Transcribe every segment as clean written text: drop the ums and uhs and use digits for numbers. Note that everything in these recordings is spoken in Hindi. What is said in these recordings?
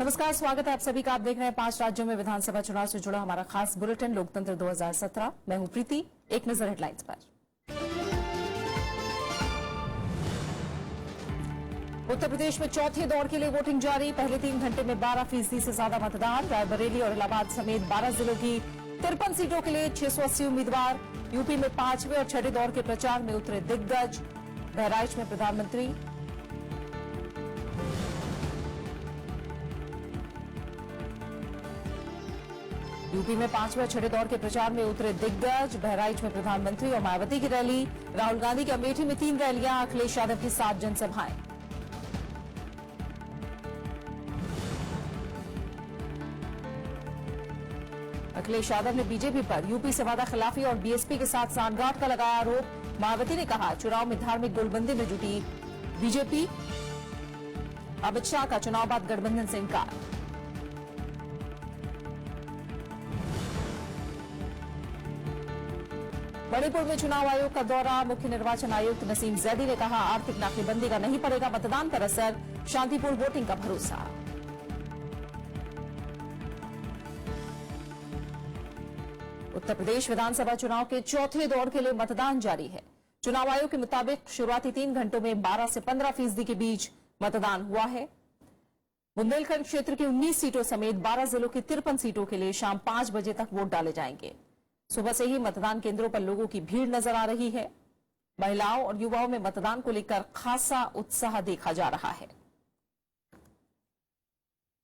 नमस्कार, स्वागत है आप सभी का। आप देख रहे हैं 5 राज्यों में विधानसभा चुनाव से जुड़ा हमारा खास बुलेटिन लोकतंत्र 2017। मैं हूं प्रीति। एक नजर हेडलाइंस पर। उत्तर प्रदेश में चौथे दौर के लिए वोटिंग जारी। पहले 3 घंटे में 12% से ज्यादा मतदान। रायबरेली और इलाहाबाद समेत 12 जिलों की 53 सीटों के लिए 680 उम्मीदवार। यूपी में 5वें और 6ठे दौर के प्रचार में उतरे दिग्गज। बहराइच में प्रधानमंत्री। यूपी में 5वें और 6ठे दौर के प्रचार में उतरे दिग्गज। बहराइच में प्रधानमंत्री और मायावती की रैली। राहुल गांधी की अमेठी में 3 रैलियां। अखिलेश यादव की 7 जनसभाएं। अखिलेश यादव ने बीजेपी पर यूपी से वादा खिलाफी और बीएसपी के साथ सांठगांठ का लगाया आरोप। मायावती ने कहा, चुनाव में धार्मिक गोलबंदी में जुटी बीजेपी। अमित शाह का चुनाव बाद गठबंधन से इंकार। मणिपुर में चुनाव आयोग का दौरा। मुख्य निर्वाचन आयुक्त नसीम जैदी ने कहा, आर्थिक नाकेबंदी का नहीं पड़ेगा मतदान पर असर। शांतिपूर्ण वोटिंग का भरोसा। उत्तर प्रदेश विधानसभा चुनाव के चौथे दौर के लिए मतदान जारी है। चुनाव आयोग के मुताबिक शुरुआती 3 घंटों में 12 से 15% के बीच मतदान हुआ है। बुंदेलखंड क्षेत्र की 19 सीटों समेत 12 जिलों की 53 सीटों के लिए शाम 5 बजे तक वोट डाले जाएंगे। सुबह से ही मतदान केंद्रों पर लोगों की भीड़ नजर आ रही है। महिलाओं और युवाओं में मतदान को लेकर खासा उत्साह देखा जा रहा है।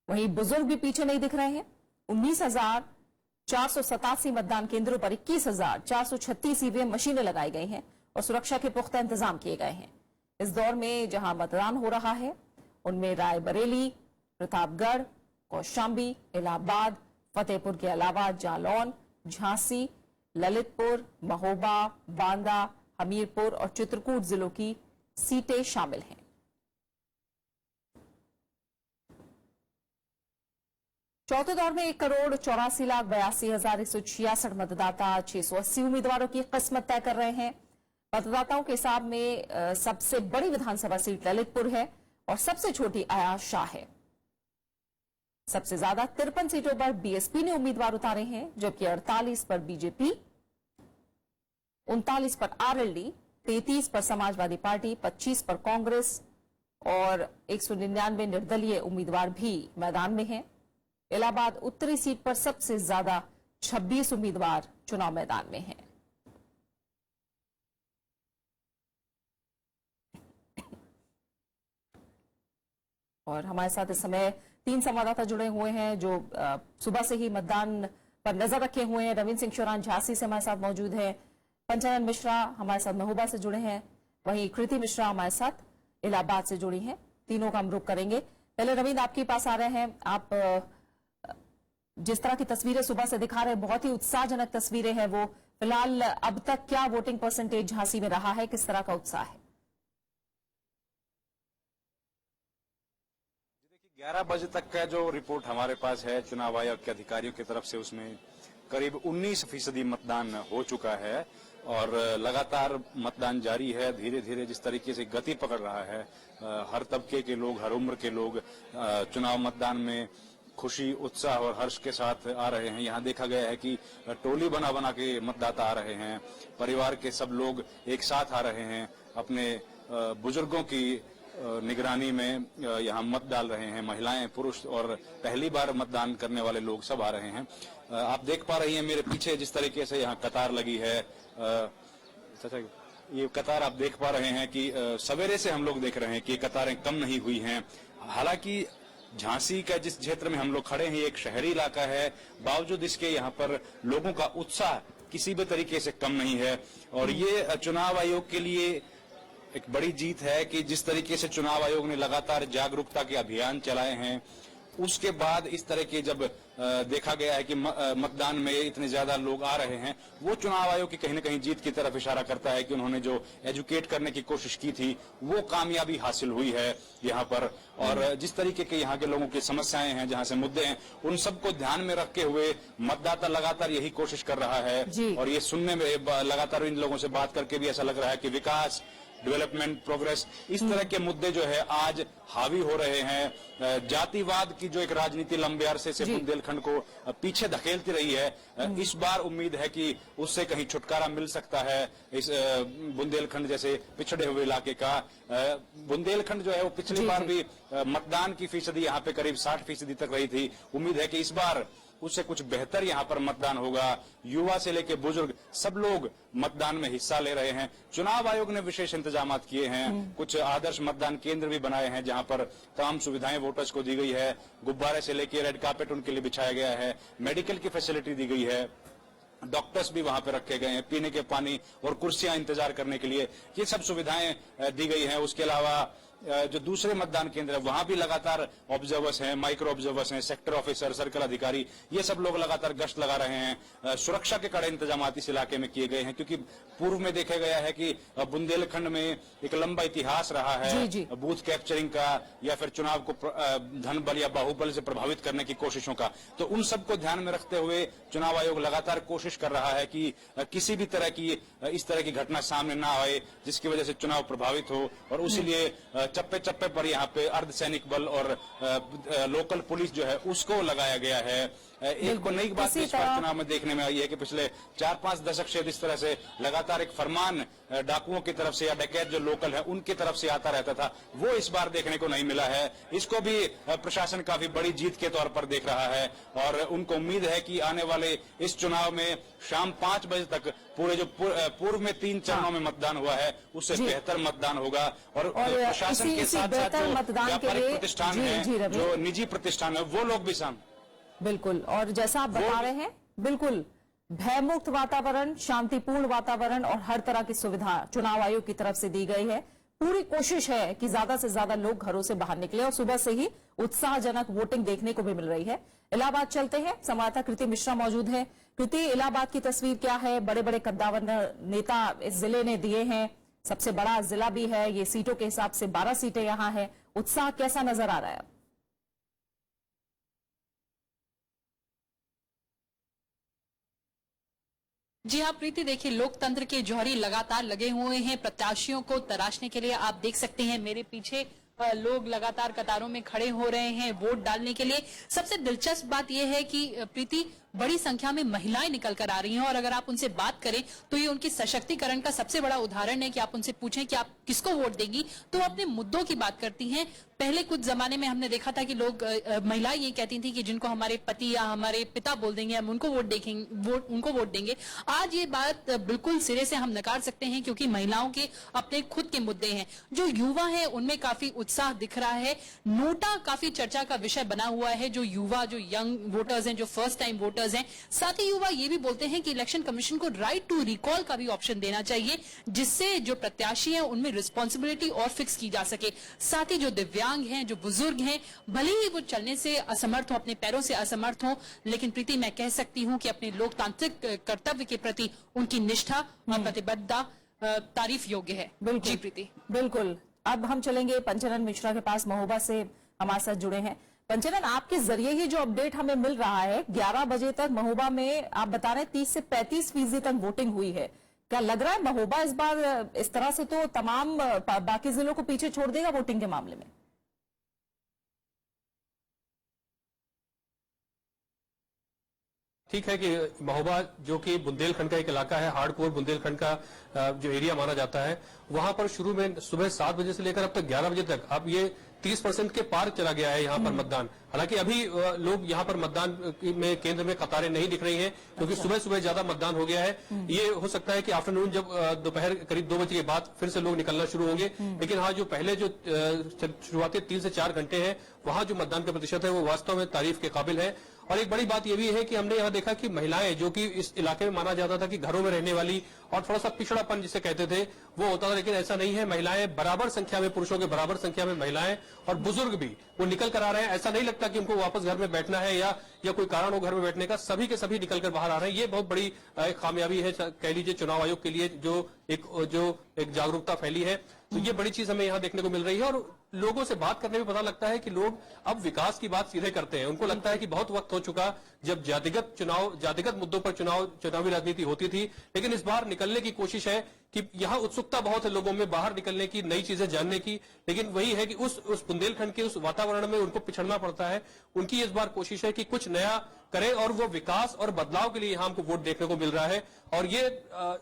वहीं बुजुर्ग भी पीछे नहीं दिख रहे हैं। 19,487 मतदान केंद्रों पर 21,436 ईवीएम मशीनें लगाई गई हैं और सुरक्षा के पुख्ता इंतजाम किए गए हैं। इस दौर में जहां मतदान हो रहा है उनमें रायबरेली, प्रतापगढ़, कौशाम्बी, इलाहाबाद, फतेहपुर के अलावा जालौन, झांसी, ललितपुर, महोबा, बांदा, हमीरपुर और चित्रकूट जिलों की सीटें शामिल हैं। चौथे दौर में 1,84,82,166 मतदाता 680 उम्मीदवारों की किस्मत तय कर रहे हैं। मतदाताओं के हिसाब में सबसे बड़ी विधानसभा सीट ललितपुर है और सबसे छोटी अयाज शाह है। सबसे ज्यादा 53 सीटों पर बीएसपी ने उम्मीदवार उतारे हैं, जबकि 48 पर बीजेपी, 39 पर आरएलडी, 33 पर समाजवादी पार्टी, 25 पर कांग्रेस और 199 निर्दलीय उम्मीदवार भी मैदान में हैं। इलाहाबाद उत्तरी सीट पर सबसे ज्यादा 26 उम्मीदवार चुनाव मैदान में हैं। और हमारे साथ इस समय 3 संवाददाता जुड़े हुए हैं जो सुबह से ही मतदान पर नजर रखे हुए हैं। रविंद्र सिंह चौहान झांसी से हमारे साथ मौजूद है। पंचानन मिश्रा हमारे साथ महोबा से जुड़े हैं। वहीं कृति मिश्रा हमारे साथ इलाहाबाद से जुड़ी हैं। तीनों का हम रुख करेंगे। पहले रविंद्र आपके पास आ रहे हैं। आप जिस तरह की तस्वीरें सुबह से दिखा रहे हैं, बहुत ही उत्साहजनक तस्वीरें हैं वो। फिलहाल अब तक क्या वोटिंग परसेंटेज झांसी में रहा है, किस तरह का उत्साह है? 11 बजे तक का जो रिपोर्ट हमारे पास है चुनाव आयोग के अधिकारियों की तरफ से, उसमें करीब 19% मतदान हो चुका है और लगातार मतदान जारी है। धीरे धीरे जिस तरीके से गति पकड़ रहा है, हर तबके के लोग, हर उम्र के लोग चुनाव मतदान में खुशी, उत्साह और हर्ष के साथ आ रहे हैं। यहाँ देखा गया है कि टोली बना बना के मतदाता आ रहे हैं। परिवार के सब लोग एक साथ आ रहे हैं। अपने बुजुर्गों की निगरानी में यहाँ मत डाल रहे हैं। महिलाएं, पुरुष और पहली बार मतदान करने वाले लोग सब आ रहे हैं। आप देख पा रही हैं मेरे पीछे जिस तरीके से यहाँ कतार लगी है। ये कतार आप देख पा रहे हैं कि सवेरे से हम लोग देख रहे हैं कि कतारें कम नहीं हुई हैं। हालांकि झांसी का जिस क्षेत्र में हम लोग खड़े हैं, एक शहरी इलाका है, बावजूद इसके यहाँ पर लोगों का उत्साह किसी भी तरीके से कम नहीं है। और ये चुनाव आयोग के लिए एक बड़ी जीत है कि जिस तरीके से चुनाव आयोग ने लगातार जागरूकता के अभियान चलाए हैं, उसके बाद इस तरह के जब देखा गया है कि मतदान में इतने ज्यादा लोग आ रहे हैं, वो चुनाव आयोग की कहीं न कहीं जीत की तरफ इशारा करता है कि उन्होंने जो एजुकेट करने की कोशिश की थी वो कामयाबी हासिल हुई है यहाँ पर। और जिस तरीके के यहाँ के लोगों की समस्याएं हैं, जहाँ से मुद्दे हैं, उन सबको ध्यान में रखते हुए मतदाता लगातार यही कोशिश कर रहा है। और ये सुनने में लगातार इन लोगों से बात करके भी ऐसा लग रहा है कि विकास, डेवलपमेंट, प्रोग्रेस, इस तरह के मुद्दे जो है आज हावी हो रहे हैं। जातिवाद की जो एक राजनीति लंबे अरसे से बुंदेलखंड को पीछे धकेलती रही है, इस बार उम्मीद है कि उससे कहीं छुटकारा मिल सकता है। इस बुंदेलखंड जैसे पिछड़े हुए इलाके का बुंदेलखंड जो है वो पिछली बार भी मतदान की फीसदी यहाँ पे करीब 60% तक रही थी। उम्मीद है कि इस बार उससे कुछ बेहतर यहाँ पर मतदान होगा। युवा से लेकर बुजुर्ग सब लोग मतदान में हिस्सा ले रहे हैं। चुनाव आयोग ने विशेष इंतजाम किए हैं, कुछ आदर्श मतदान केंद्र भी बनाए हैं जहां पर तमाम सुविधाएं वोटर्स को दी गई है। गुब्बारे से लेकर रेड कार्पेट उनके लिए बिछाया गया है, मेडिकल की फैसिलिटी दी गई है, डॉक्टर्स भी वहां पे रखे गए हैं, पीने के पानी और कुर्सियां इंतजार करने के लिए ये सब सुविधाएं दी गई हैं। उसके अलावा जो दूसरे मतदान केंद्र है वहां भी लगातार ऑब्जर्वर्स हैं, माइक्रो ऑब्जर्वर्स हैं, सेक्टर ऑफिसर, सर्कल अधिकारी, ये सब लोग लगातार गश्त लगा रहे हैं। सुरक्षा के कड़े इंतजाम इस इलाके में किए गए हैं क्योंकि पूर्व में देखा गया है कि बुंदेलखंड में एक लंबा इतिहास रहा है बूथ कैप्चरिंग का या फिर चुनाव को धन बल या बाहुबल से प्रभावित करने की कोशिशों का। तो उन सबको ध्यान में रखते हुए चुनाव आयोग लगातार कोशिश कर रहा है कि किसी भी तरह की इस तरह की घटना सामने ना आए जिसकी वजह से चुनाव प्रभावित हो। और उसीलिए चप्पे चप्पे पर यहाँ पे अर्धसैनिक बल और लोकल पुलिस जो है उसको लगाया गया है। एक नई बात इस बार चुनाव में देखने में आई है कि पिछले 4-5 दशक से इस तरह से लगातार एक फरमान डाकुओं की तरफ से या डकैत जो लोकल है उनकी तरफ से आता रहता था, वो इस बार देखने को नहीं मिला है। इसको भी प्रशासन काफी बड़ी जीत के तौर पर देख रहा है और उनको उम्मीद है कि आने वाले इस चुनाव में शाम 5 बजे तक पूरे जो पूर्व में 3 चरणों में मतदान हुआ है उससे बेहतर मतदान होगा। और प्रशासन के साथ साथ जो व्यापारिक प्रतिष्ठान है, जो निजी प्रतिष्ठान है, वो लोग भी सामने। बिल्कुल, और जैसा आप बता रहे हैं, बिल्कुल भयमुक्त वातावरण, शांतिपूर्ण वातावरण और हर तरह की सुविधा चुनाव आयोग की तरफ से दी गई है। पूरी कोशिश है कि ज्यादा से ज्यादा लोग घरों से बाहर निकले और सुबह से ही उत्साहजनक वोटिंग देखने को भी मिल रही है। इलाहाबाद चलते हैं, संवाददाता कृति मिश्रा मौजूद है। कृति, इलाहाबाद की तस्वीर क्या है? बड़े बड़े कद्दावर नेता इस जिले ने दिए हैं, सबसे बड़ा जिला भी है, ये सीटों के हिसाब से 12 सीटें यहाँ है। उत्साह कैसा नजर आ रहा है? जी हाँ प्रीति, देखिए लोकतंत्र के जौहरी लगातार लगे हुए हैं प्रत्याशियों को तराशने के लिए। आप देख सकते हैं मेरे पीछे लोग लगातार कतारों में खड़े हो रहे हैं वोट डालने के लिए। सबसे दिलचस्प बात यह है कि प्रीति बड़ी संख्या में महिलाएं निकल कर आ रही हैं और अगर आप उनसे बात करें तो ये उनकी सशक्तिकरण का सबसे बड़ा उदाहरण है कि आप उनसे पूछें कि आप किसको वोट देंगी तो अपने मुद्दों की बात करती हैं। पहले कुछ जमाने में हमने देखा था कि लोग महिलाएं ये कहती थी कि जिनको हमारे पति या हमारे पिता बोल देंगे हम उनको वोट देंगे। आज ये बात बिल्कुल सिरे से हम नकार सकते हैं क्योंकि महिलाओं के अपने खुद के मुद्दे हैं। जो युवा है उनमें काफी उत्साह दिख रहा है। नोटा काफी चर्चा का विषय बना हुआ है। जो युवा, जो यंग वोटर्स हैं, जो फर्स्ट टाइम वोटर्स हैं, साथ ही युवा ये भी बोलते हैं कि इलेक्शन कमीशन को राइट टू रिकॉल का भी ऑप्शन देना चाहिए जिससे जो प्रत्याशी हैं उनमें रिस्पॉन्सिबिलिटी और फिक्स की जा सके। साथ ही जो दिव्यांग हैं, जो बुजुर्ग हैं, भले ही वो चलने से असमर्थ हो, अपने पैरों से असमर्थ हो, लेकिन प्रीति मैं कह सकती हूँ कि अपने लोकतांत्रिक कर्तव्य के प्रति उनकी निष्ठा और प्रतिबद्धता तारीफ योग्य है। जी प्रीति, बिल्कुल। अब हम चलेंगे पंचानन मिश्रा के पास, महोबा से हमारे साथ जुड़े हैं। पंचानन, आपके जरिए ही जो अपडेट हमें मिल रहा है 11 बजे तक महोबा में आप बता रहे हैं 30 से 35% तक वोटिंग हुई है। क्या लग रहा है महोबा इस बार इस तरह से तो तमाम बाकी जिलों को पीछे छोड़ देगा वोटिंग के मामले में? ठीक है कि महोबा जो कि बुंदेलखंड का एक इलाका है, हार्डकोर बुंदेलखंड का जो एरिया माना जाता है, वहां पर शुरू में सुबह 7 बजे से लेकर अब तक 11 बजे तक अब ये 30% के पार चला गया है यहाँ पर मतदान। हालांकि अभी लोग यहाँ पर मतदान में केंद्र में कतारें नहीं दिख रही हैं क्योंकि सुबह सुबह ज्यादा मतदान हो गया है। ये हो सकता है कि आफ्टरनून जब दोपहर करीब 2 बजे के बाद फिर से लोग निकलना शुरू होंगे। लेकिन हाँ, जो पहले जो शुरुआती 3 से 4 घंटे हैं वहां जो मतदान का प्रतिशत है वो वास्तव में तारीफ के काबिल है। और एक बड़ी बात यह भी है कि हमने यहाँ देखा कि महिलाएं, जो कि इस इलाके में माना जाता था कि घरों में रहने वाली और थोड़ा सा पिछड़ापन जिसे कहते थे वो होता था, लेकिन ऐसा नहीं है। महिलाएं बराबर संख्या में, पुरुषों के बराबर संख्या में महिलाएं और बुजुर्ग भी वो निकल कर आ रहे हैं। ऐसा नहीं लगता कि उनको वापस घर में बैठना है या कोई कारण हो घर में बैठने का। सभी के सभी निकल कर बाहर आ रहे हैं। ये बहुत बड़ी कामयाबी है, कह लीजिए, चुनाव आयोग के लिए, जो एक जागरूकता फैली है। तो ये बड़ी चीज हमें यहाँ देखने को मिल रही है। और लोगों से बात करने में पता लगता है कि लोग अब विकास की बात सीधे करते हैं। उनको लगता है कि बहुत वक्त हो चुका जब जातिगत मुद्दों पर चुनावी राजनीति होती थी, लेकिन इस बार निकलने की कोशिश है कि यहाँ उत्सुकता बहुत है लोगों में बाहर निकलने की, नई चीजें जानने की, लेकिन वही है कि उस बुंदेलखंड के उस वातावरण में उनको पिछड़ना पड़ता है। उनकी इस बार कोशिश है कि कुछ नया करें और वो विकास और बदलाव के लिए यहाँ हमको वोट देखने को मिल रहा है। और ये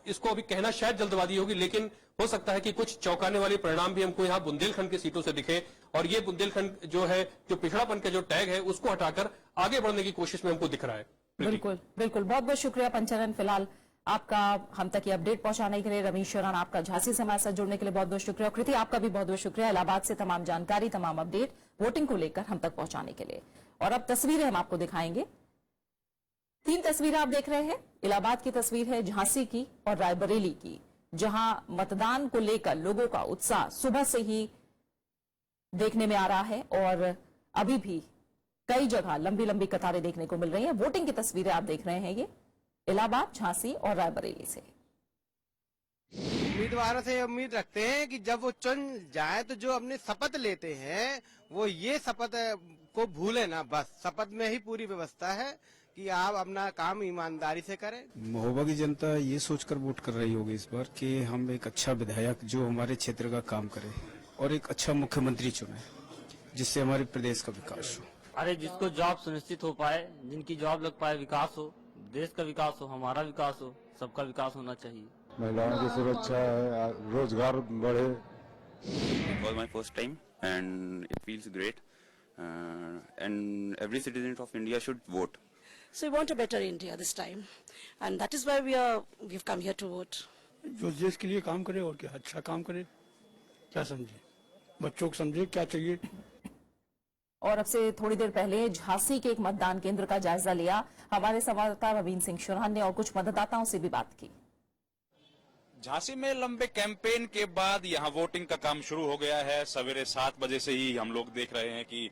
इसको अभी कहना शायद जल्दबाजी होगी, लेकिन हो सकता है कि कुछ चौंकाने वाले परिणाम भी हमको यहाँ बुंदेलखंड की सीटों से दिखे और ये बुंदेलखंड जो है, जो पिछड़ापन का जो टैग है, उसको हटाकर आगे बढ़ने की कोशिश में हमको दिख रहा है। बिल्कुल बिल्कुल, बहुत बहुत शुक्रिया पंचानन फिलहाल आपका हम तक ये अपडेट पहुंचाने के लिए। रमेश शरण आपका झांसी से हमारे साथ जुड़ने के लिए बहुत बहुत शुक्रिया। और कृति आपका भी बहुत बहुत शुक्रिया इलाहाबाद से तमाम जानकारी, तमाम अपडेट वोटिंग को लेकर हम तक पहुंचाने के लिए। और अब तस्वीरें हम आपको दिखाएंगे। 3 तस्वीरें आप देख रहे हैं। इलाहाबाद की तस्वीर है, झांसी की और रायबरेली की, जहां मतदान को लेकर लोगों का उत्साह सुबह से ही देखने में आ रहा है और अभी भी कई जगह लंबी लंबी कतारें देखने को मिल रही हैं। वोटिंग की तस्वीरें आप देख रहे हैं, ये इलाहाबाद, झांसी और रायबरेली से। उम्मीदवारों से उम्मीद रखते हैं कि जब वो चुन जाए तो जो अपने शपथ लेते हैं वो ये शपथ को भूले ना, बस शपथ में ही पूरी व्यवस्था है कि आप अपना काम ईमानदारी से करें। महोबा की जनता ये सोचकर वोट कर रही होगी इस बार कि हम एक अच्छा विधायक जो हमारे क्षेत्र का काम करे और एक अच्छा मुख्यमंत्री चुने जिससे हमारे प्रदेश का विकास हो। अरे जिसको जॉब सुनिश्चित हो पाए, जिनकी जॉब लग पाए, विकास हो, देश का विकास हो, हमारा विकास हो, सबका विकास होना चाहिए। महिलाओं की सुरक्षा है, रोजगार बढ़े। It was my first time and it feels great and every citizen of India should vote. So we want a better India this time and that is why we've come here to vote. जो देश के लिए काम करे और क्या अच्छा काम करे, क्या समझे, बच्चों को समझे क्या चाहिए। और अब से थोड़ी देर पहले झांसी के एक मतदान केंद्र का जायजा लिया हमारे संवाददाता रवीन सिंह शोरान ने और कुछ मतदाताओं से भी बात की। झांसी में लंबे कैंपेन के बाद यहां वोटिंग का काम शुरू हो गया है। सवेरे 7 बजे से ही हम लोग देख रहे हैं कि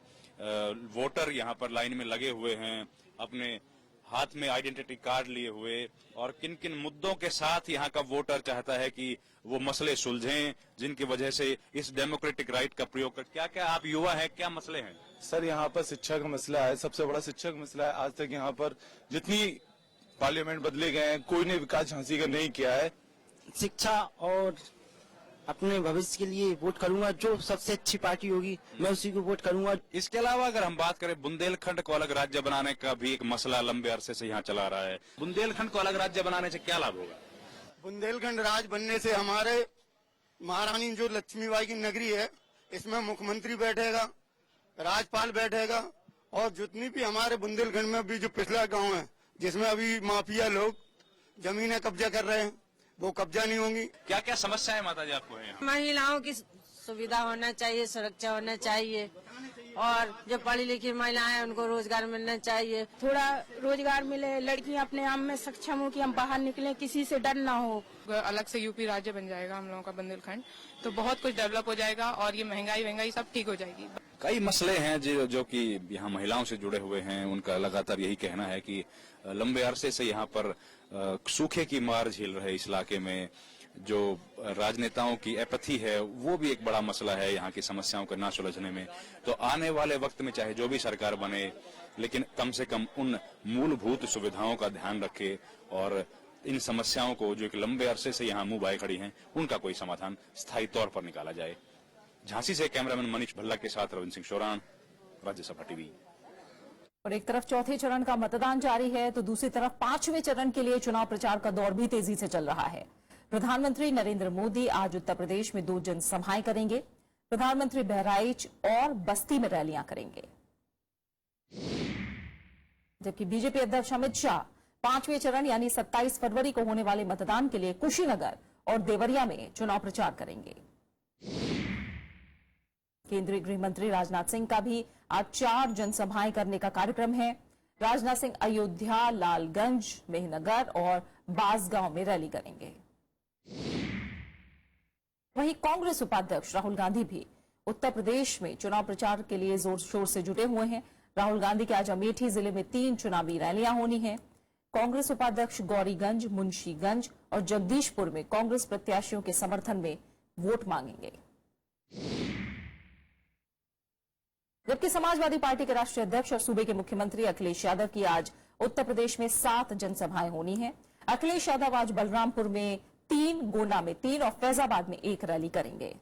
वोटर यहां पर लाइन में लगे हुए हैं, अपने हाथ में आइडेंटिटी कार्ड लिए हुए, और किन किन मुद्दों के साथ यहां का वोटर चाहता है कि वो मसले सुलझें जिनकी वजह से इस डेमोक्रेटिक राइट का प्रयोग कर। क्या क्या आप युवा हैं, क्या मसले हैं? सर यहाँ पर शिक्षा का मसला है, सबसे बड़ा शिक्षा का मसला है। आज तक यहाँ पर जितनी पार्लियामेंट बदले गए हैं, कोई ने विकास झांसी का नहीं किया है। शिक्षा और अपने भविष्य के लिए वोट करूंगा, जो सबसे अच्छी पार्टी होगी मैं उसी को वोट करूंगा। इसके अलावा अगर हम बात करें, बुंदेलखंड को अलग राज्य बनाने का भी एक मसला लंबे अरसे से यहाँ चला रहा है। बुंदेलखंड को अलग राज्य बनाने से क्या लाभ होगा? बुंदेलखंड राज बनने से हमारे महारानी जो लक्ष्मीबाई की नगरी है, इसमें मुख्यमंत्री बैठेगा, राज्यपाल बैठेगा, और जितनी भी हमारे बुंदेलखंड में अभी जो पिछला गांव है जिसमें अभी माफिया लोग जमीनें कब्जा कर रहे हैं, वो कब्जा नहीं होंगी। क्या क्या समस्याएं माता जी आपको हैं? महिलाओं की सुविधा होना चाहिए, सुरक्षा होना चाहिए, और जो पढ़ी लिखी महिलाएं हैं उनको रोजगार मिलना चाहिए। थोड़ा रोजगार मिले, लड़कियां अपने आप में सक्षम हो कि हम बाहर निकलें, किसी से डर ना हो। अलग से यूपी राज्य बन जाएगा हम लोगों का बुंदेलखंड, तो बहुत कुछ डेवलप हो जाएगा और ये महंगाई सब ठीक हो जाएगी। कई मसले हैं जो कि यहाँ महिलाओं से जुड़े हुए हैं। उनका लगातार यही कहना है कि लंबे अरसे से यहाँ पर सूखे की मार झेल रहे इस इलाके में। जो राजनेताओं की एपैथी है वो भी एक बड़ा मसला है यहाँ की समस्याओं को ना सुलझने में। तो आने वाले वक्त में चाहे जो भी सरकार बने, लेकिन कम से कम उन मूलभूत सुविधाओं का ध्यान रखे और इन समस्याओं को जो एक लंबे अरसे से यहाँ मुंह बाए खड़ी हैं, उनका कोई समाधान स्थायी तौर पर निकाला जाए। झांसी से कैमरामैन मनीष भल्ला के साथ रविंद्र सिंह शोरान, राज्यसभा टीवी। और एक तरफ चौथे चरण का मतदान जारी है तो दूसरी तरफ 5वें चरण के लिए चुनाव प्रचार का दौर भी तेजी से चल रहा है। प्रधानमंत्री नरेंद्र मोदी आज उत्तर प्रदेश में 2 जनसभाएं करेंगे। प्रधानमंत्री बहराइच और बस्ती में रैलियां करेंगे, जबकि बीजेपी अध्यक्ष अमित शाह 5वें चरण यानी 27 फरवरी को होने वाले मतदान के लिए कुशीनगर और देवरिया में चुनाव प्रचार करेंगे। केंद्रीय गृह मंत्री राजनाथ सिंह का भी आज 4 जनसभाएं करने का कार्यक्रम है। राजनाथ सिंह अयोध्या, लालगंज, मेहनगर और बांसगांव में रैली करेंगे। वहीं कांग्रेस उपाध्यक्ष राहुल गांधी भी उत्तर प्रदेश में चुनाव प्रचार के लिए जोर शोर से जुटे हुए हैं। राहुल गांधी के आज अमेठी जिले में 3 चुनावी रैलियां होनी हैं। कांग्रेस उपाध्यक्ष गौरीगंज, मुंशीगंज और जगदीशपुर में कांग्रेस प्रत्याशियों के समर्थन में वोट मांगेंगे। जबकि समाजवादी पार्टी के राष्ट्रीय अध्यक्ष और सूबे के मुख्यमंत्री अखिलेश यादव की आज उत्तर प्रदेश में 7 जनसभाएं होनी हैं। अखिलेश यादव आज बलरामपुर में 3 गोंडा में 3 और फैजाबाद में 1 रैली करेंगे।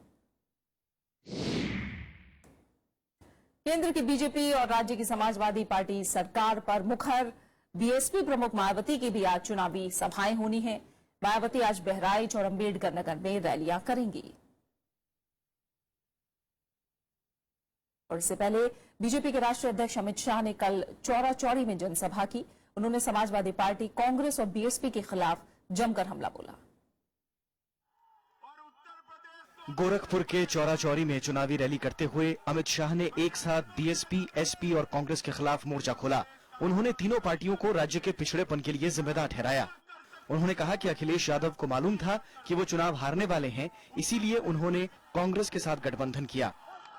केंद्र की बीजेपी और राज्य की समाजवादी पार्टी सरकार पर मुखर बीएसपी प्रमुख मायावती की भी आज चुनावी सभाएं होनी है। मायावती आज बहराइच और अंबेडकर नगर में रैलियां करेंगी। और इससे पहले बीजेपी के राष्ट्रीय अध्यक्ष अमित शाह ने कल चौरा चौड़ी में जनसभा की। उन्होंने समाजवादी पार्टी, कांग्रेस और बीएसपी के खिलाफ जमकर हमला बोला। गोरखपुर के चौरा चौरी में चुनावी रैली करते हुए अमित शाह ने एक साथ बीएसपी, एसपी और कांग्रेस के खिलाफ मोर्चा खोला। उन्होंने तीनों पार्टियों को राज्य के पिछड़ेपन के लिए जिम्मेदार ठहराया। उन्होंने कहा कि अखिलेश यादव को मालूम था कि वो चुनाव हारने वाले हैं, इसीलिए उन्होंने कांग्रेस के साथ गठबंधन किया।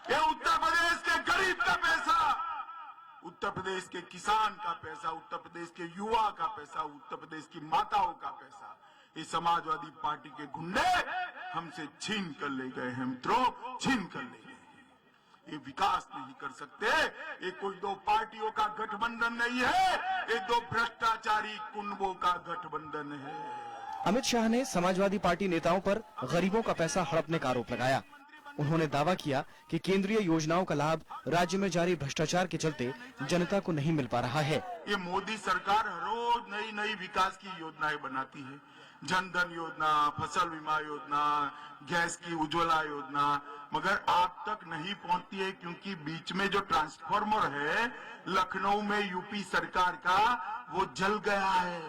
ये उत्तर प्रदेश के गरीब का पैसा, उत्तर प्रदेश के किसान का पैसा, उत्तर प्रदेश के युवा का पैसा, उत्तर प्रदेश की माताओं का पैसा ये समाजवादी पार्टी के गुंडे हमसे छीन कर ले गए हैं मित्रों, छीन कर ले गए हैं। ये विकास नहीं कर सकते। ये कोई दो पार्टियों का गठबंधन नहीं है, ये दो भ्रष्टाचारी कुंबों का गठबंधन है। अमित शाह ने समाजवादी पार्टी नेताओं पर गरीबों का पैसा हड़पने का आरोप लगाया। उन्होंने दावा किया कि केंद्रीय योजनाओं का लाभ राज्य में जारी भ्रष्टाचार के चलते जनता को नहीं मिल पा रहा है। ये मोदी सरकार हर रोज नई नई विकास की योजनाएं बनाती है, जनधन योजना, फसल बीमा योजना, गैस की उज्ज्वला योजना, मगर आप तक नहीं पहुंचती है क्योंकि बीच में जो ट्रांसफार्मर है लखनऊ में यूपी सरकार का वो जल गया है।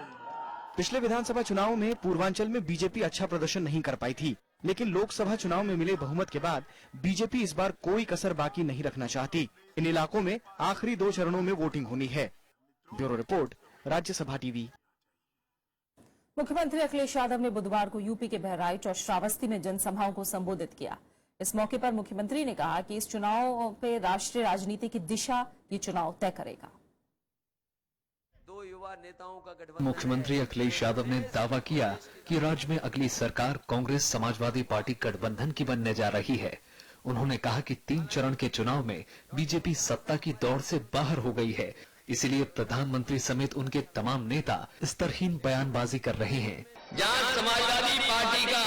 पिछले विधानसभा चुनाव में पूर्वांचल में बीजेपी अच्छा प्रदर्शन नहीं कर पाई थी, लेकिन लोकसभा चुनाव में मिले बहुमत के बाद बीजेपी इस बार कोई कसर बाकी नहीं रखना चाहती। इन इलाकों में आखिरी 2 चरणों में वोटिंग होनी है। Bureau report, Rajya Sabha TV. मुख्यमंत्री अखिलेश यादव ने बुधवार को यूपी के बहराइच और श्रावस्ती में जनसभाओं को संबोधित किया। इस मौके पर मुख्यमंत्री ने कहा कि इस चुनाव पे राष्ट्रीय राजनीति की दिशा ये चुनाव तय करेगा। मुख्यमंत्री अखिलेश यादव ने दावा किया कि राज्य में अगली सरकार कांग्रेस समाजवादी पार्टी गठबंधन की बनने जा रही है। उन्होंने कहा कि 3 चरण के चुनाव में बीजेपी सत्ता की दौड़ से बाहर हो गई है, इसलिए प्रधानमंत्री समेत उनके तमाम नेता स्तरहीन बयानबाजी कर रहे हैं। जहां समाजवादी पार्टी का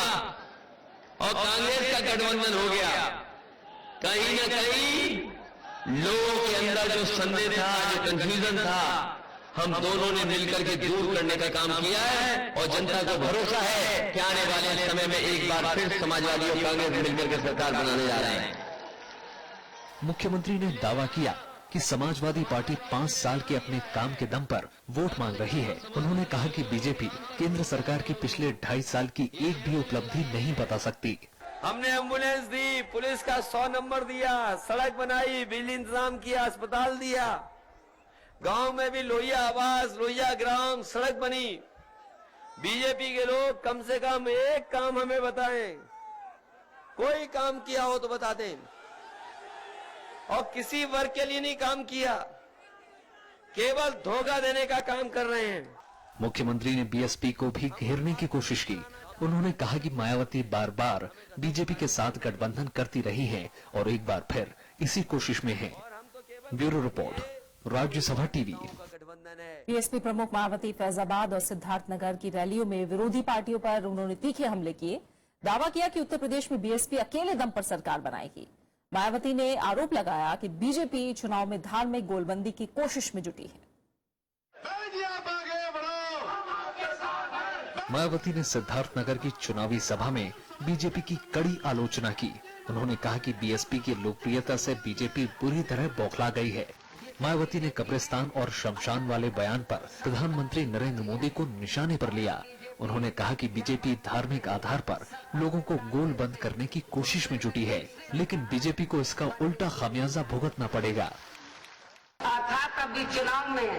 और कांग्रेस का गठबंधन हो गया, कहीं न कहीं लोगों के अंदर जो संदेह था, जो कंफ्यूजन था, हम दोनों ने मिलकर के दूर करने का काम किया है और जनता को भरोसा है कि आने वाले समय में एक बार फिर समाजवादी और कांग्रेस मिलकर के सरकार बनाने जा रहे हैं। मुख्यमंत्री ने दावा किया कि समाजवादी पार्टी 5 साल के अपने काम के दम पर वोट मांग रही है। उन्होंने कहा कि बीजेपी केंद्र सरकार की पिछले 2.5 साल की एक भी उपलब्धि नहीं बता सकती। हमने एम्बुलेंस दी, पुलिस का 100 नंबर दिया, सड़क बनाई, बिजली इंतजाम किया, अस्पताल दिया, गांव में भी लोहिया आवास, लोहिया ग्राम, सड़क बनी। बीजेपी के लोग कम से कम एक काम हमें बताएं, कोई काम किया हो तो बता दें, और किसी वर्ग के लिए नहीं काम किया, केवल धोखा देने का काम कर रहे हैं। मुख्यमंत्री ने बीएसपी को भी घेरने की कोशिश की। उन्होंने कहा कि मायावती बार बार बीजेपी के साथ गठबंधन करती रही हैं और एक बार फिर इसी कोशिश में हैं। Bureau report, Rajya Sabha TV. BSP प्रमुख मायावती फैजाबाद और सिद्धार्थनगर की रैलियों में विरोधी पार्टियों पर उन्होंने तीखे हमले किए। दावा किया कि उत्तर प्रदेश में बीएसपी अकेले दम पर सरकार बनाएगी। मायावती ने आरोप लगाया कि बीजेपी चुनाव में धार्मिक गोलबंदी की कोशिश में जुटी है। मायावती ने सिद्धार्थनगर की चुनावी सभा में बीजेपी की कड़ी आलोचना की। उन्होंने कहा कि बीएसपी की लोकप्रियता से बीजेपी बुरी तरह बौखला गई है। मायावती ने कब्रिस्तान और शमशान वाले बयान पर प्रधानमंत्री नरेंद्र मोदी को निशाने पर लिया। उन्होंने कहा कि बीजेपी धार्मिक आधार पर लोगों को गोलबंद करने की कोशिश में जुटी है, लेकिन बीजेपी को इसका उल्टा खामियाजा भुगतना पड़ेगा। अर्थात अभी चुनाव में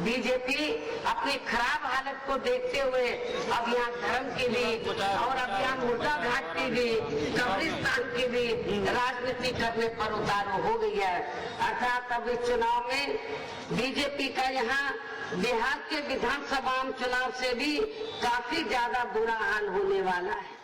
बीजेपी अपनी खराब हालत को देखते हुए अब यहाँ धर्म की भी और अब यहाँ मुर्दा घाट की भी, कब्रिस्तान की भी राजनीति करने पर उतारू हो गई है। अर्थात अभी चुनाव में बीजेपी का यहाँ बिहार के विधानसभा चुनाव से भी काफी ज्यादा बुरा हाल होने वाला है।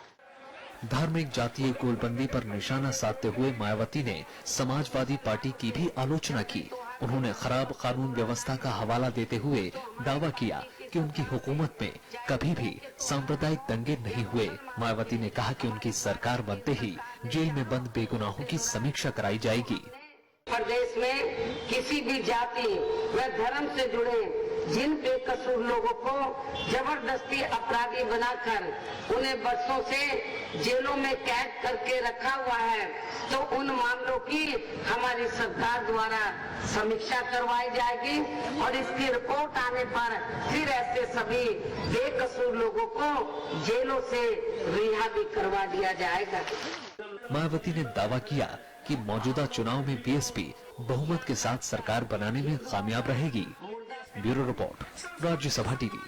धार्मिक जातीय गोलबंदी पर निशाना साधते हुए मायावती ने समाजवादी पार्टी की भी आलोचना की। उन्होंने खराब कानून व्यवस्था का हवाला देते हुए दावा किया कि उनकी हुकूमत में कभी भी सांप्रदायिक दंगे नहीं हुए। मायावती ने कहा कि उनकी सरकार बनते ही जेल में बंद बेगुनाहों की समीक्षा कराई जाएगी। प्रदेश में किसी भी जाति व धर्म से जुड़े जिन बेकसूर लोगों को जबरदस्ती अपराधी बनाकर उन्हें वर्षों से जेलों में कैद करके रखा हुआ है, तो उन मामलों की हमारी सरकार द्वारा समीक्षा करवाई जाएगी और इसकी रिपोर्ट आने पर फिर ऐसे सभी बेकसूर लोगों को जेलों से रिहा भी करवा दिया जाएगा। मायावती ने दावा किया कि मौजूदा चुनाव में बीएसपी बहुमत के साथ सरकार बनाने में कामयाब रहेगी। Bureau report, Rajya Sabha TV.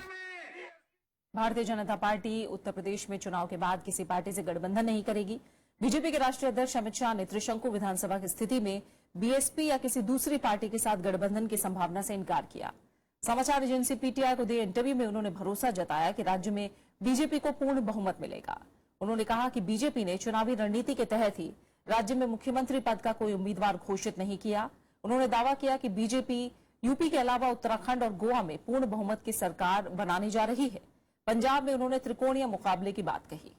Bharatiya Janata party Uttar Pradesh में चुनाव के बाद किसी पार्टी से गठबंधन नहीं करेगी। बीजेपी के राष्ट्रीय अध्यक्ष अमित शाह ने त्रिशंकु विधानसभा की स्थिति में बीएसपी या किसी दूसरी पार्टी के साथ गठबंधन की संभावना से इनकार किया। समाचार एजेंसी पीटीआई को दिए इंटरव्यू में उन्होंने भरोसा जताया कि राज्य में बीजेपी को पूर्ण बहुमत मिलेगा। उन्होंने कहा कि बीजेपी ने चुनावी रणनीति के तहत ही राज्य में मुख्यमंत्री पद का कोई उम्मीदवार घोषित नहीं किया। उन्होंने दावा किया कि बीजेपी यूपी के अलावा उत्तराखंड और गोवा में पूर्ण बहुमत की सरकार बनाने जा रही है। पंजाब में उन्होंने त्रिकोणीय मुकाबले की बात कही।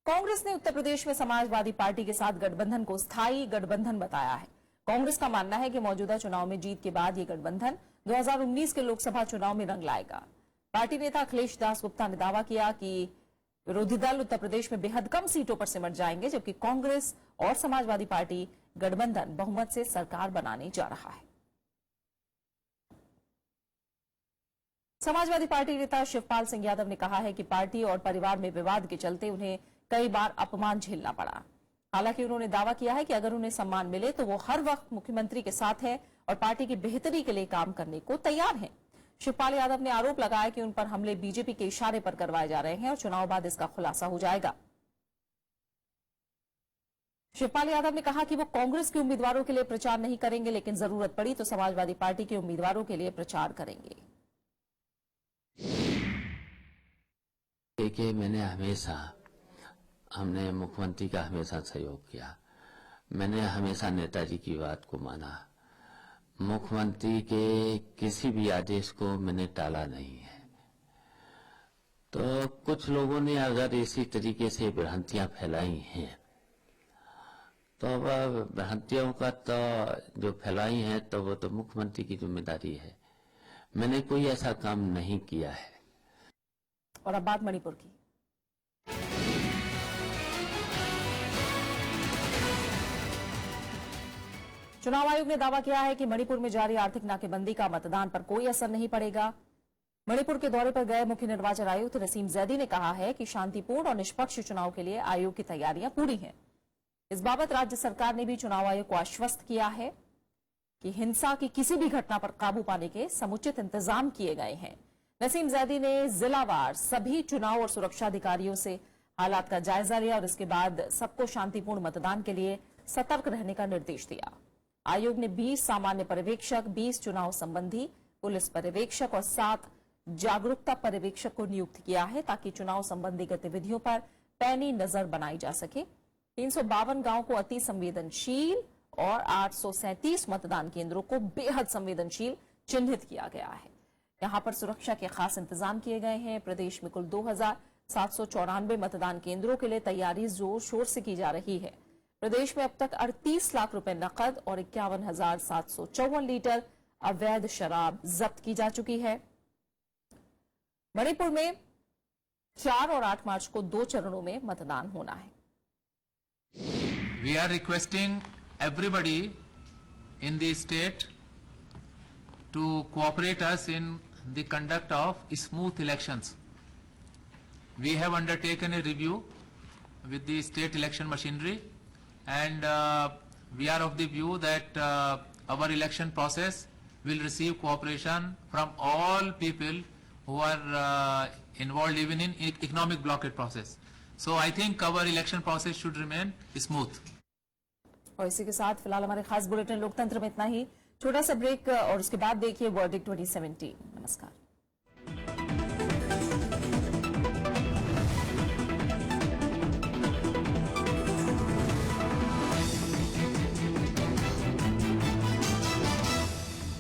कांग्रेस ने उत्तर प्रदेश में समाजवादी पार्टी के साथ गठबंधन को स्थायी गठबंधन बताया है। कांग्रेस का मानना है कि मौजूदा चुनाव में जीत के बाद ये गठबंधन 2019 के लोकसभा चुनाव में रंग लाएगा। पार्टी नेता अखिलेश दास गुप्ता ने दावा किया कि विरोधी दल उत्तर प्रदेश में बेहद कम सीटों पर सिमट जाएंगे, जबकि कांग्रेस और समाजवादी पार्टी गठबंधन बहुमत से सरकार बनाने जा रहा है। समाजवादी पार्टी नेता शिवपाल सिंह यादव ने कहा है कि पार्टी और परिवार में विवाद के चलते उन्हें कई बार अपमान झेलना पड़ा। हालांकि उन्होंने दावा किया है कि अगर उन्हें सम्मान मिले तो वो हर वक्त मुख्यमंत्री के साथ है और पार्टी की बेहतरी के लिए काम करने को तैयार हैं। शिवपाल यादव ने आरोप लगाया कि उन पर हमले बीजेपी के इशारे पर करवाए जा रहे हैं और चुनाव बाद इसका खुलासा हो जाएगा। शिवपाल यादव ने कहा कि वो कांग्रेस के उम्मीदवारों के लिए प्रचार नहीं करेंगे, लेकिन जरूरत पड़ी तो समाजवादी पार्टी के उम्मीदवारों के लिए प्रचार करेंगे। हमने मुख्यमंत्री का हमेशा सहयोग किया। मैंने हमेशा नेताजी की बात को माना। मुख्यमंत्री के किसी भी आदेश को मैंने टाला नहीं है। तो कुछ लोगों ने अगर इसी तरीके से भ्रांतियां फैलाई हैं, तो अब भ्रांतियों का तो जो फैलाई है तो वो तो मुख्यमंत्री की जिम्मेदारी है। मैंने कोई ऐसा काम नहीं किया है। और अब बात मणिपुर की। चुनाव आयोग ने दावा किया है कि मणिपुर में जारी आर्थिक नाकेबंदी का मतदान पर कोई असर नहीं पड़ेगा। मणिपुर के दौरे पर गए मुख्य निर्वाचन आयुक्त नसीम जैदी ने कहा है कि शांतिपूर्ण और निष्पक्ष चुनाव के लिए आयोग की तैयारियां पूरी हैं। इस बाबत राज्य सरकार ने भी चुनाव आयोग को आश्वस्त किया है कि हिंसा की किसी भी घटना पर काबू पाने के समुचित इंतजाम किए गए हैं। नसीम जैदी ने जिलावार सभी चुनाव और सुरक्षा अधिकारियों से हालात का जायजा लिया और इसके बाद सबको शांतिपूर्ण मतदान के लिए सतर्क रहने का निर्देश दिया। आयोग ने 20 सामान्य पर्यवेक्षक, 20 चुनाव संबंधी पुलिस पर्यवेक्षक और 7 जागरूकता पर्यवेक्षक को नियुक्त किया है ताकि चुनाव संबंधी गतिविधियों पर पैनी नजर बनाई जा सके। 352 गांवों को अति संवेदनशील और 837 मतदान केंद्रों को बेहद संवेदनशील चिन्हित किया गया है। यहां पर सुरक्षा के खास इंतजाम किए गए हैं। प्रदेश में कुल 2794 मतदान केंद्रों के लिए तैयारी जोर शोर से की जा रही है। प्रदेश में अब तक 38 लाख रुपए नकद और 51,754 लीटर अवैध शराब जब्त की जा चुकी है। मणिपुर में 4 और 8 मार्च को 2 चरणों में मतदान होना है। We are requesting everybody in the state to cooperate us in the conduct of smooth elections. We have undertaken a review with the state election machinery, and we are of the view that our election process will receive cooperation from all people who are involved even in economic blockade process. So I think our election process should remain smooth. और इसी के साथ फिलहाल हमारे खास बुलेटिन लोकतंत्र में इतना ही। छोटा सा ब्रेक और उसके बाद देखिए वर्डिक्ट 2017। नमस्कार।